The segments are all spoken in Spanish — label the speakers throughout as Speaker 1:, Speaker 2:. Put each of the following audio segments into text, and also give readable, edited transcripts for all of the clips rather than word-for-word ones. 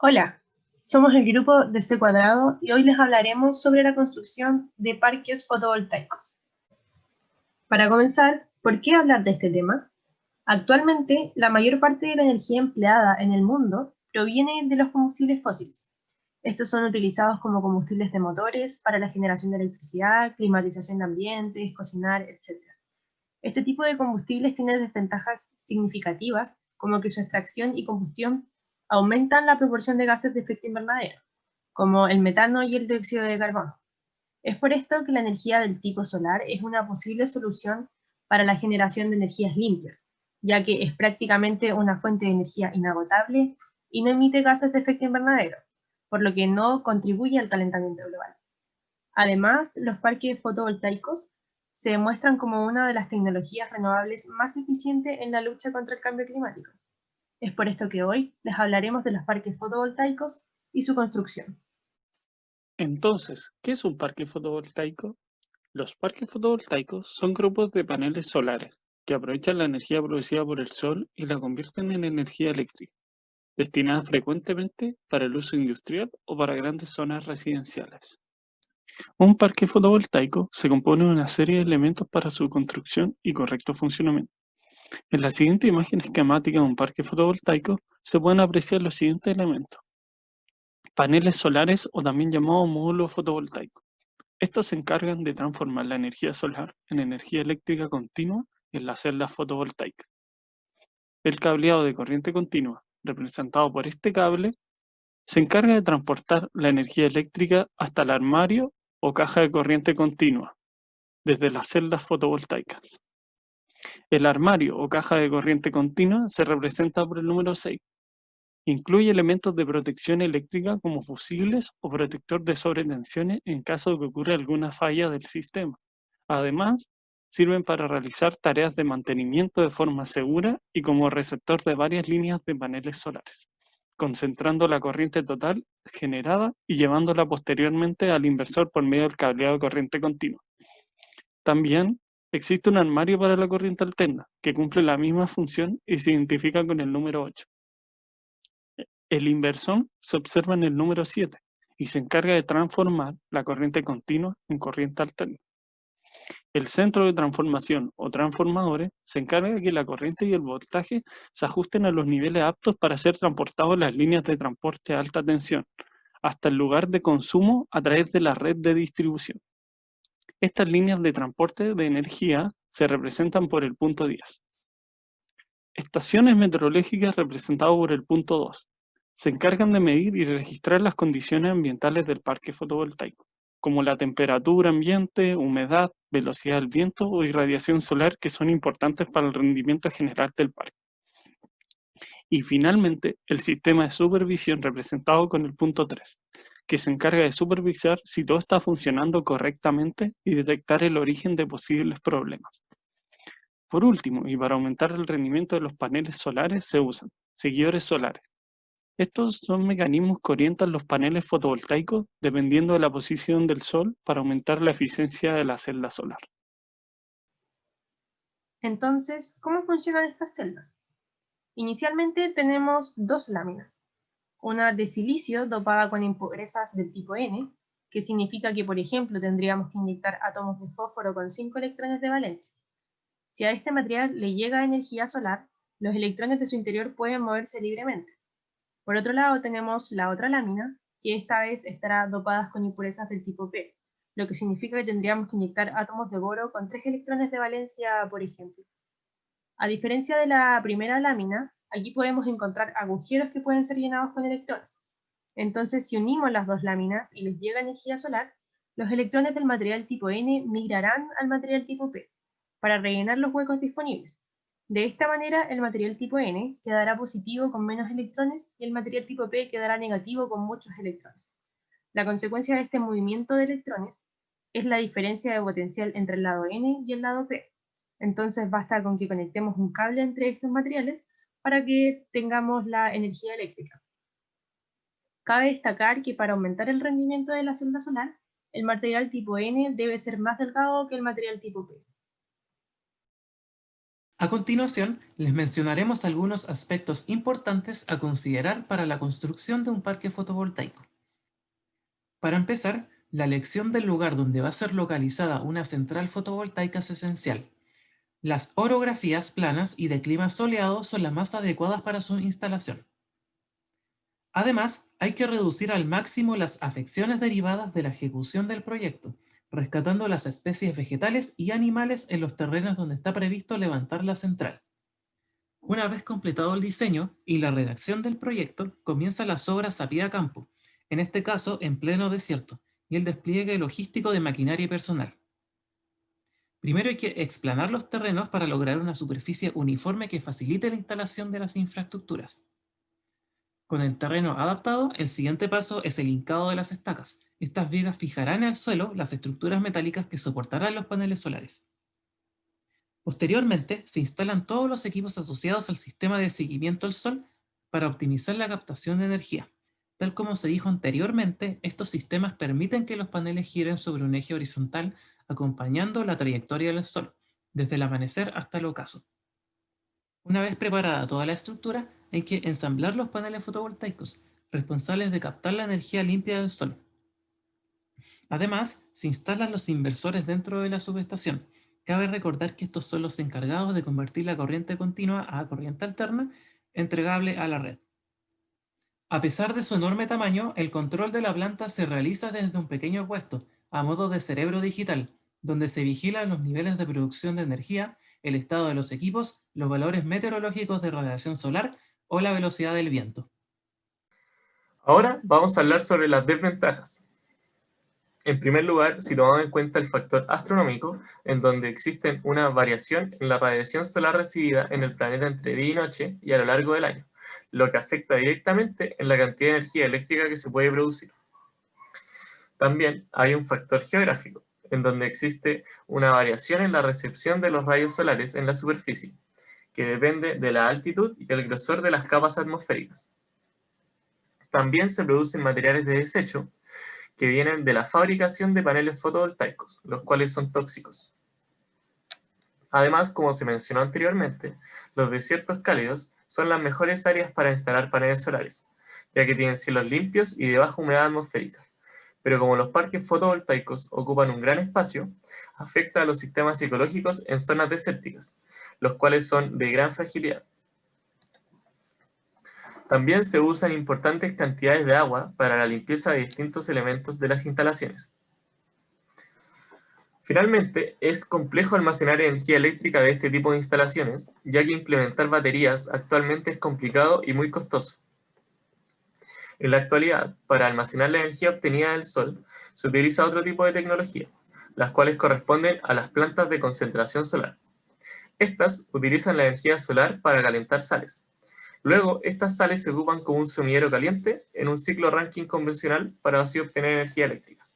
Speaker 1: Hola, somos el grupo de C Cuadrado y hoy les hablaremos sobre la construcción de parques fotovoltaicos. Para comenzar, ¿por qué hablar de este tema? Actualmente, la mayor parte de la energía empleada en el mundo proviene de los combustibles fósiles. Estos son utilizados como combustibles de motores para la generación de electricidad, climatización de ambientes, cocinar, etc. Este tipo de combustibles tiene desventajas significativas, como que su extracción y combustión aumentan la proporción de gases de efecto invernadero, como el metano y el dióxido de carbono. Es por esto que la energía del tipo solar es una posible solución para la generación de energías limpias, ya que es prácticamente una fuente de energía inagotable y no emite gases de efecto invernadero, por lo que no contribuye al calentamiento global. Además, los parques fotovoltaicos se demuestran como una de las tecnologías renovables más eficientes en la lucha contra el cambio climático. Es por esto que hoy les hablaremos de los parques fotovoltaicos y su construcción.
Speaker 2: Entonces, ¿qué es un parque fotovoltaico? Los parques fotovoltaicos son grupos de paneles solares que aprovechan la energía producida por el sol y la convierten en energía eléctrica, destinada frecuentemente para el uso industrial o para grandes zonas residenciales. Un parque fotovoltaico se compone de una serie de elementos para su construcción y correcto funcionamiento. En la siguiente imagen esquemática de un parque fotovoltaico se pueden apreciar los siguientes elementos. Paneles solares o también llamados módulos fotovoltaicos. Estos se encargan de transformar la energía solar en energía eléctrica continua en las celdas fotovoltaicas. El cableado de corriente continua, representado por este cable, se encarga de transportar la energía eléctrica hasta el armario o caja de corriente continua, desde las celdas fotovoltaicas. El armario o caja de corriente continua se representa por el número 6. Incluye elementos de protección eléctrica como fusibles o protector de sobretensiones en caso de que ocurra alguna falla del sistema. Además, sirven para realizar tareas de mantenimiento de forma segura y como receptor de varias líneas de paneles solares, concentrando la corriente total generada y llevándola posteriormente al inversor por medio del cableado de corriente continua. También existe un armario para la corriente alterna, que cumple la misma función y se identifica con el número 8. El inversor se observa en el número 7 y se encarga de transformar la corriente continua en corriente alterna. El centro de transformación o transformadores se encarga de que la corriente y el voltaje se ajusten a los niveles aptos para ser transportados en las líneas de transporte a alta tensión hasta el lugar de consumo a través de la red de distribución. Estas líneas de transporte de energía se representan por el punto 10. Estaciones meteorológicas representadas por el punto 2. Se encargan de medir y registrar las condiciones ambientales del parque fotovoltaico, como la temperatura ambiente, humedad, velocidad del viento o irradiación solar, que son importantes para el rendimiento general del parque. Y finalmente, el sistema de supervisión representado con el punto 3, que se encarga de supervisar si todo está funcionando correctamente y detectar el origen de posibles problemas. Por último, y para aumentar el rendimiento de los paneles solares, se usan seguidores solares. Estos son mecanismos que orientan los paneles fotovoltaicos dependiendo de la posición del sol para aumentar la eficiencia de la celda solar.
Speaker 1: Entonces, ¿cómo funcionan estas celdas? Inicialmente tenemos dos láminas, una de silicio dopada con impurezas del tipo N, que significa que, por ejemplo, tendríamos que inyectar átomos de fósforo con 5 electrones de valencia. Si a este material le llega energía solar, los electrones de su interior pueden moverse libremente. Por otro lado, tenemos la otra lámina, que esta vez estará dopada con impurezas del tipo P, lo que significa que tendríamos que inyectar átomos de boro con 3 electrones de valencia, por ejemplo. A diferencia de la primera lámina, aquí podemos encontrar agujeros que pueden ser llenados con electrones. Entonces, si unimos las dos láminas y les llega energía solar, los electrones del material tipo N migrarán al material tipo P para rellenar los huecos disponibles. De esta manera, el material tipo N quedará positivo con menos electrones y el material tipo P quedará negativo con muchos electrones. La consecuencia de este movimiento de electrones es la diferencia de potencial entre el lado N y el lado P. Entonces basta con que conectemos un cable entre estos materiales para que tengamos la energía eléctrica. Cabe destacar que para aumentar el rendimiento de la celda solar, el material tipo N debe ser más delgado que el material tipo P.
Speaker 3: A continuación, les mencionaremos algunos aspectos importantes a considerar para la construcción de un parque fotovoltaico. Para empezar, la elección del lugar donde va a ser localizada una central fotovoltaica es esencial. Las orografías planas y de clima soleado son las más adecuadas para su instalación. Además, hay que reducir al máximo las afecciones derivadas de la ejecución del proyecto, rescatando las especies vegetales y animales en los terrenos donde está previsto levantar la central. Una vez completado el diseño y la redacción del proyecto, comienzan las obras a pie a campo, en este caso en pleno desierto, y el despliegue logístico de maquinaria y personal. Primero hay que explanar los terrenos para lograr una superficie uniforme que facilite la instalación de las infraestructuras. Con el terreno adaptado, el siguiente paso es el hincado de las estacas. Estas vigas fijarán en el suelo las estructuras metálicas que soportarán los paneles solares. Posteriormente, se instalan todos los equipos asociados al sistema de seguimiento al sol para optimizar la captación de energía. Tal como se dijo anteriormente, estos sistemas permiten que los paneles giren sobre un eje horizontal acompañando la trayectoria del sol, desde el amanecer hasta el ocaso. Una vez preparada toda la estructura, hay que ensamblar los paneles fotovoltaicos, responsables de captar la energía limpia del sol. Además, se instalan los inversores dentro de la subestación. Cabe recordar que estos son los encargados de convertir la corriente continua a corriente alterna entregable a la red. A pesar de su enorme tamaño, el control de la planta se realiza desde un pequeño puesto, a modo de cerebro digital, donde se vigilan los niveles de producción de energía, el estado de los equipos, los valores meteorológicos de radiación solar o la velocidad del viento.
Speaker 4: Ahora vamos a hablar sobre las desventajas. En primer lugar, si tomamos en cuenta el factor astronómico, en donde existe una variación en la radiación solar recibida en el planeta entre día y noche y a lo largo del año, lo que afecta directamente en la cantidad de energía eléctrica que se puede producir. También hay un factor geográfico, en donde existe una variación en la recepción de los rayos solares en la superficie, que depende de la altitud y el grosor de las capas atmosféricas. También se producen materiales de desecho que vienen de la fabricación de paneles fotovoltaicos, los cuales son tóxicos. Además, como se mencionó anteriormente, los desiertos cálidos son las mejores áreas para instalar paneles solares, ya que tienen cielos limpios y de baja humedad atmosférica. Pero como los parques fotovoltaicos ocupan un gran espacio, afecta a los sistemas ecológicos en zonas desérticas, los cuales son de gran fragilidad. También se usan importantes cantidades de agua para la limpieza de distintos elementos de las instalaciones. Finalmente, es complejo almacenar energía eléctrica de este tipo de instalaciones, ya que implementar baterías actualmente es complicado y muy costoso. En la actualidad, para almacenar la energía obtenida del sol, se utiliza otro tipo de tecnologías, las cuales corresponden a las plantas de concentración solar. Estas utilizan la energía solar para calentar sales. Luego, estas sales se ocupan como un sumidero caliente en un ciclo Rankine convencional para así obtener energía eléctrica.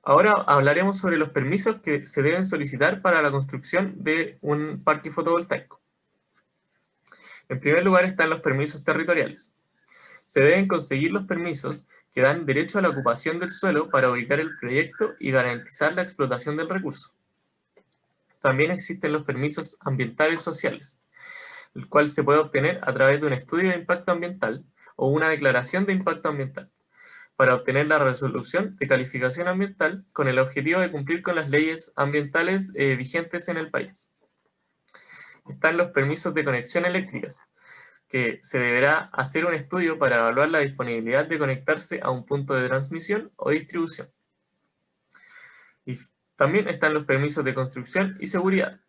Speaker 4: Ahora hablaremos sobre los permisos que se deben solicitar para la construcción de un parque fotovoltaico. En primer lugar están los permisos territoriales. Se deben conseguir los permisos que dan derecho a la ocupación del suelo para ubicar el proyecto y garantizar la explotación del recurso. También existen los permisos ambientales sociales, el cual se puede obtener a través de un estudio de impacto ambiental o una declaración de impacto ambiental, para obtener la resolución de calificación ambiental con el objetivo de cumplir con las leyes ambientales vigentes en el país. Están los permisos de conexión eléctricas, que se deberá hacer un estudio para evaluar la disponibilidad de conectarse a un punto de transmisión o distribución. Y también están los permisos de construcción y seguridad,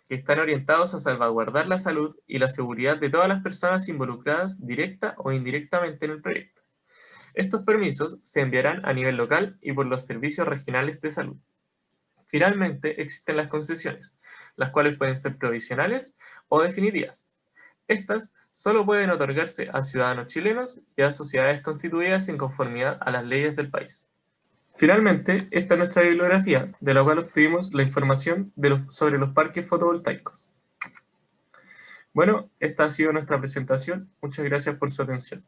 Speaker 4: que están orientados a salvaguardar la salud y la seguridad de todas las personas involucradas directa o indirectamente en el proyecto. Estos permisos se enviarán a nivel local y por los servicios regionales de salud. Finalmente, existen las concesiones, las cuales pueden ser provisionales o definitivas. Estas solo pueden otorgarse a ciudadanos chilenos y a sociedades constituidas en conformidad a las leyes del país. Finalmente, esta es nuestra bibliografía, de la cual obtuvimos la información sobre los parques fotovoltaicos. Bueno, esta ha sido nuestra presentación. Muchas gracias por su atención.